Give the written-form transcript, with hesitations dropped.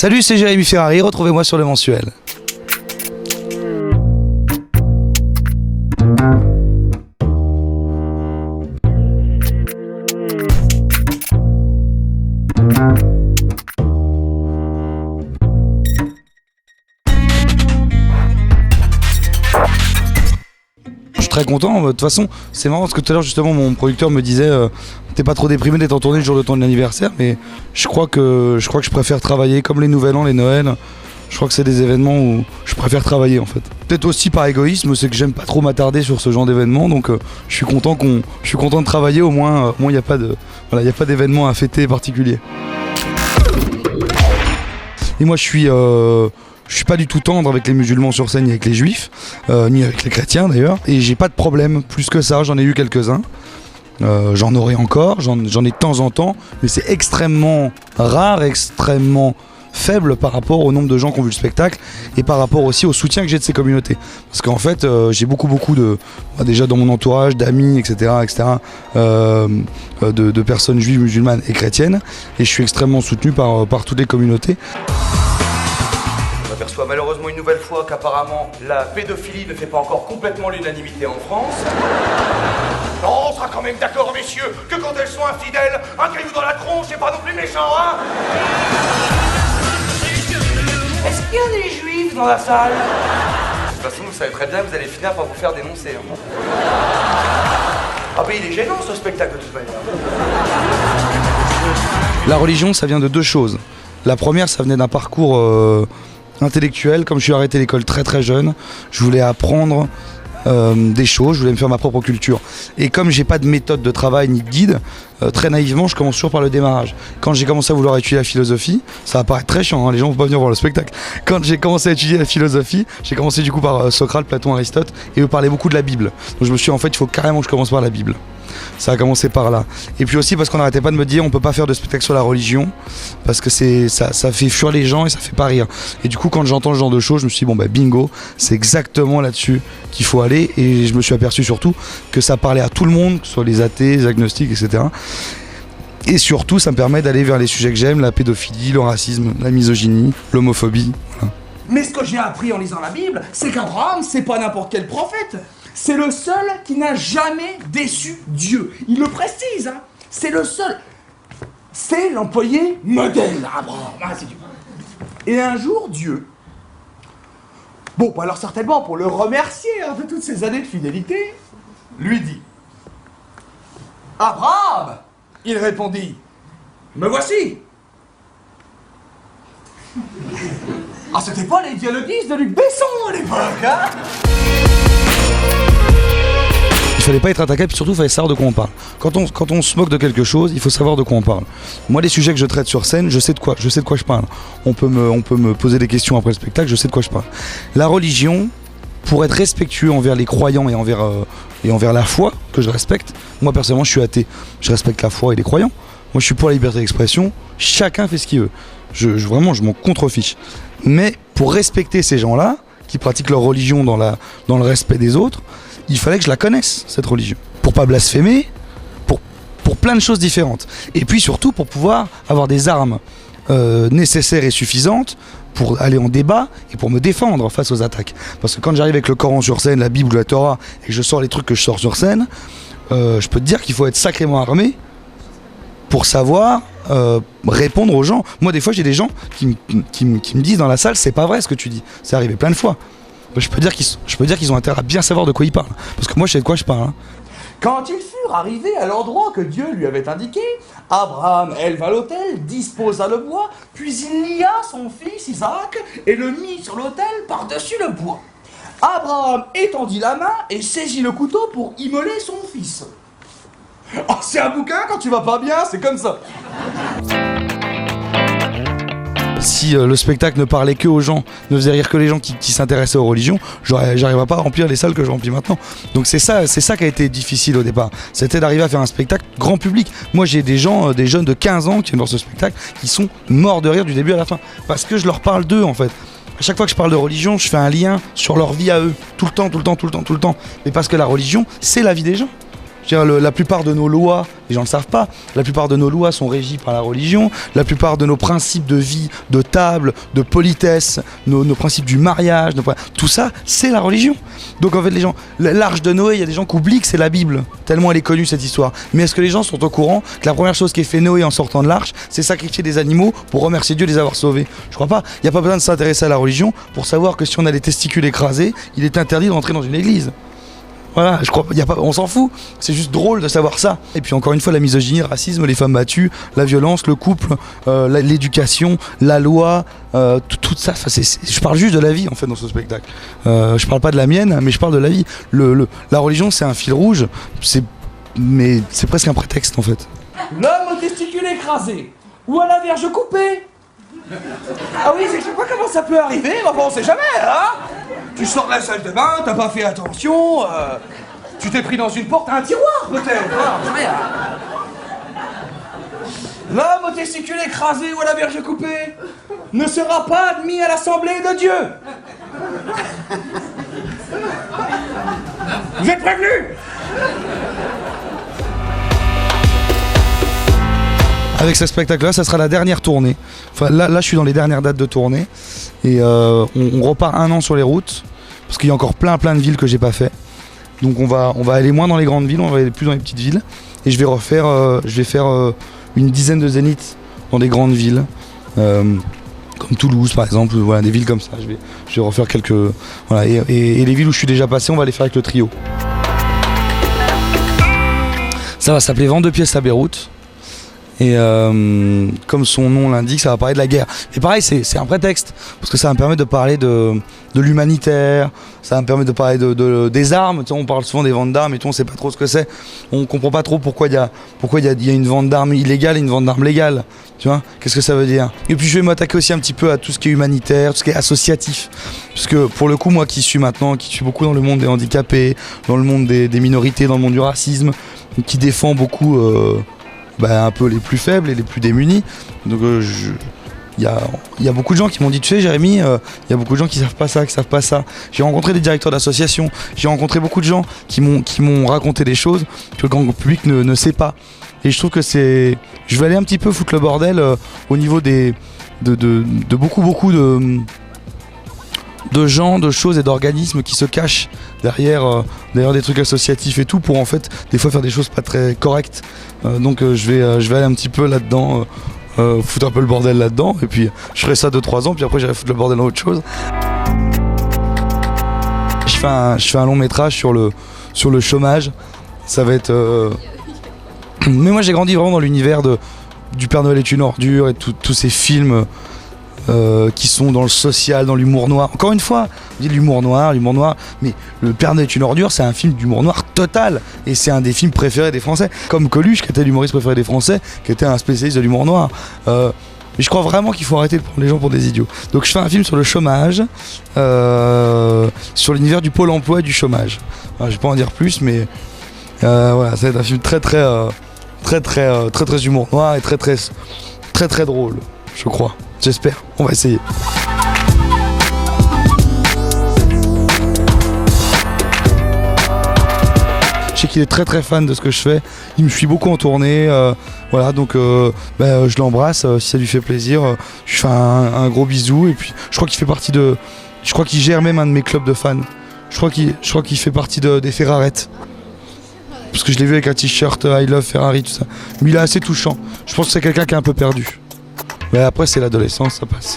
Salut, c'est Jérémy Ferrari, retrouvez-moi sur Le Mensuel. Je suis très content, de toute façon c'est marrant parce que tout à l'heure justement mon producteur me disait t'es pas trop déprimé d'être en tournée le jour de ton anniversaire, mais je crois que je préfère travailler comme les Nouvel An, les Noëls. Je crois que c'est des événements où je préfère travailler en fait. Peut-être aussi par égoïsme, c'est que j'aime pas trop m'attarder sur ce genre d'événements, donc je suis content de travailler, au moins il n'y a pas d'événement à fêter particulier. Et moi je suis pas du tout tendre avec les musulmans sur scène, ni avec les juifs, ni avec les chrétiens d'ailleurs. Et j'ai pas de problème plus que ça, j'en ai eu quelques-uns. J'en aurai encore, j'en ai de temps en temps, mais c'est extrêmement rare, extrêmement faible par rapport au nombre de gens qui ont vu le spectacle et par rapport aussi au soutien que j'ai de ces communautés. Parce qu'en fait, j'ai beaucoup de, déjà dans mon entourage, d'amis, etc., de personnes juives, musulmanes et chrétiennes, et je suis extrêmement soutenu par toutes les communautés. On aperçoit malheureusement une nouvelle fois qu'apparemment la pédophilie ne fait pas encore complètement l'unanimité en France. Non, on sera quand même d'accord, messieurs, que quand elles sont infidèles, un caillou dans la tronche, c'est pas non plus méchant, hein? Est-ce qu'il y a des juifs dans la salle? De toute façon, vous savez très bien que vous allez finir par vous faire dénoncer. Hein. Ah, mais il est gênant ce spectacle de toute manière. La religion, ça vient de deux choses. La première, ça venait d'un parcours intellectuel. Comme je suis arrêté l'école très très jeune, je voulais apprendre des choses, je voulais me faire ma propre culture. Et comme j'ai pas de méthode de travail ni de guide, très naïvement, je commence toujours par le démarrage. Quand j'ai commencé à vouloir étudier la philosophie, ça va paraître très chiant, hein, les gens vont pas venir voir le spectacle. Quand j'ai commencé à étudier la philosophie, j'ai commencé du coup par Socrate, Platon, Aristote, et eux parlaient beaucoup de la Bible. Donc je me suis dit, en fait, il faut carrément que je commence par la Bible. Ça a commencé par là. Et puis aussi parce qu'on n'arrêtait pas de me dire on peut pas faire de spectacle sur la religion parce que ça fait fuir les gens et ça fait pas rire. Et du coup quand j'entends ce genre de choses, je me suis dit bon bah bingo, c'est exactement là-dessus qu'il faut aller. Et je me suis aperçu surtout que ça parlait à tout le monde, que ce soit les athées, les agnostiques, etc. Et surtout ça me permet d'aller vers les sujets que j'aime, la pédophilie, le racisme, la misogynie, l'homophobie. Voilà. Mais ce que j'ai appris en lisant la Bible, c'est qu'Abraham, c'est pas n'importe quel prophète. C'est le seul qui n'a jamais déçu Dieu. Il le précise, hein. C'est le seul. C'est l'employé modèle, Abraham. Ah, c'est du... Et un jour, Dieu, bon, alors certainement pour le remercier hein, de toutes ces années de fidélité, lui dit « Abraham !» Il répondit « Me voici !» Ah, c'était pas les dialoguistes de Luc Besson à l'époque, hein. Il fallait pas être attaqué, puis surtout il fallait savoir de quoi on parle. Quand on se moque de quelque chose, il faut savoir de quoi on parle. Moi, les sujets que je traite sur scène, je sais de quoi je parle. On peut me poser des questions après le spectacle, je sais de quoi je parle. La religion, pour être respectueux envers les croyants et envers la foi, que je respecte, moi personnellement je suis athée, je respecte la foi et les croyants. Moi je suis pour la liberté d'expression, chacun fait ce qu'il veut. Vraiment, je m'en contrefiche. Mais pour respecter ces gens-là, qui pratiquent leur religion dans le respect des autres, il fallait que je la connaisse, cette religion. Pour pas blasphémer, pour plein de choses différentes. Et puis surtout pour pouvoir avoir des armes nécessaires et suffisantes pour aller en débat et pour me défendre face aux attaques. Parce que quand j'arrive avec le Coran sur scène, la Bible ou la Torah, et que je sors les trucs que je sors sur scène, je peux te dire qu'il faut être sacrément armé pour savoir répondre aux gens. Moi des fois j'ai des gens qui me disent dans la salle c'est pas vrai ce que tu dis. C'est arrivé plein de fois. Je peux dire qu'ils ont intérêt à bien savoir de quoi ils parlent. Parce que moi je sais de quoi je parle. Hein. Quand ils furent arrivés à l'endroit que Dieu lui avait indiqué, Abraham éleva l'autel, disposa le bois, puis il lia son fils Isaac et le mit sur l'autel par-dessus le bois. Abraham étendit la main et saisit le couteau pour immoler son fils. Oh, c'est un bouquin quand tu vas pas bien, c'est comme ça. Si le spectacle ne parlait que aux gens, ne faisait rire que les gens qui s'intéressaient aux religions, j'arriverais pas à remplir les salles que je remplis maintenant. Donc c'est ça qui a été difficile au départ. C'était d'arriver à faire un spectacle grand public. Moi j'ai des gens, des jeunes de 15 ans qui viennent voir ce spectacle, qui sont morts de rire du début à la fin. Parce que je leur parle d'eux en fait. À chaque fois que je parle de religion, je fais un lien sur leur vie à eux. Tout le temps. Mais parce que la religion, c'est la vie des gens. Je veux dire, la plupart de nos lois, les gens ne le savent pas, la plupart de nos lois sont régies par la religion, la plupart de nos principes de vie, de table, de politesse, nos principes du mariage, tout ça, c'est la religion. Donc en fait, les gens, l'arche de Noé, il y a des gens qui oublient que c'est la Bible, tellement elle est connue cette histoire. Mais est-ce que les gens sont au courant que la première chose qu'ait fait Noé en sortant de l'arche, c'est sacrifier des animaux pour remercier Dieu de les avoir sauvés? Je crois pas. Il n'y a pas besoin de s'intéresser à la religion pour savoir que si on a les testicules écrasés, il est interdit de rentrer dans une église. Voilà, je crois, on s'en fout, c'est juste drôle de savoir ça. Et puis encore une fois, la misogynie, le racisme, les femmes battues, la violence, le couple, l'éducation, la loi, tout ça, je parle juste de la vie en fait dans ce spectacle. Je parle pas de la mienne, mais je parle de la vie. La religion, c'est un fil rouge, mais c'est presque un prétexte en fait. L'homme aux testicules écrasés, ou à la Vierge coupée. Ah oui, je sais pas comment ça peut arriver, mais enfin on sait jamais, hein. Tu sors de la salle de bain, t'as pas fait attention, tu t'es pris dans une porte, un tiroir peut-être, j'en sais rien. L'homme aux testicules écrasés ou à la Vierge coupée ne sera pas admis à l'assemblée de Dieu. Vous êtes prévenus? Avec ce spectacle-là, ça sera la dernière tournée. Enfin, là, je suis dans les dernières dates de tournée. Et on repart 1 an sur les routes. Parce qu'il y a encore plein de villes que j'ai pas fait. Donc on va aller moins dans les grandes villes, on va aller plus dans les petites villes. Et je vais faire une dizaine de zéniths dans des grandes villes. Comme Toulouse par exemple, voilà, des villes comme ça. Je vais refaire quelques... Voilà, et les villes où je suis déjà passé, on va les faire avec le trio. Ça va s'appeler Vente de pièces à Beyrouth. Et comme son nom l'indique, ça va parler de la guerre. Et pareil, c'est un prétexte, parce que ça va me permettre de parler de l'humanitaire, ça va me permettre de parler des armes. Tu sais, on parle souvent des ventes d'armes et tout, on sait pas trop ce que c'est. On comprend pas trop pourquoi il y a une vente d'armes illégale et une vente d'armes légale. Tu vois, qu'est-ce que ça veut dire? Et puis je vais m'attaquer aussi un petit peu à tout ce qui est humanitaire, tout ce qui est associatif. Parce que pour le coup, moi qui suis beaucoup dans le monde des handicapés, dans le monde des minorités, dans le monde du racisme, qui défend beaucoup... un peu les plus faibles et les plus démunis. Donc il y a beaucoup de gens qui m'ont dit, tu sais Jérémy, il y a beaucoup de gens qui savent pas ça. J'ai rencontré des directeurs d'associations, j'ai rencontré beaucoup de gens qui m'ont raconté des choses que le grand public ne sait pas. Et je trouve que je vais aller un petit peu foutre le bordel au niveau de beaucoup de gens, de choses et d'organismes qui se cachent derrière des trucs associatifs et tout, pour en fait des fois faire des choses pas très correctes. Donc je vais aller un petit peu là-dedans, foutre un peu le bordel là-dedans, et puis je ferai ça 2-3 ans, puis après j'irai foutre le bordel dans autre chose. Je fais un long métrage sur le chômage. Ça va être... Mais moi j'ai grandi vraiment dans l'univers du Père Noël est une ordure et tous ces films qui sont dans le social, dans l'humour noir. Encore une fois, on dit l'humour noir, mais le Père Noël est une ordure, c'est un film d'humour noir total, et c'est un des films préférés des Français, comme Coluche qui était l'humoriste préféré des Français, qui était un spécialiste de l'humour noir. Mais je crois vraiment qu'il faut arrêter de prendre les gens pour des idiots. Donc je fais un film sur le chômage, sur l'univers du pôle emploi et du chômage. Alors, je vais pas en dire plus, mais voilà, ça va être un film très humour noir et très drôle, je crois. J'espère, on va essayer. Je sais qu'il est très fan de ce que je fais. Il me suit beaucoup en tournée. Voilà, donc je l'embrasse si ça lui fait plaisir. Je fais un gros bisou. Et puis je crois qu'il fait partie de. Je crois qu'il gère même un de mes clubs de fans. Je crois qu'il fait partie des Ferrarettes. Parce que je l'ai vu avec un t-shirt I love Ferrari, tout ça. Mais il est assez touchant. Je pense que c'est quelqu'un qui est un peu perdu. Mais après c'est l'adolescence, ça passe.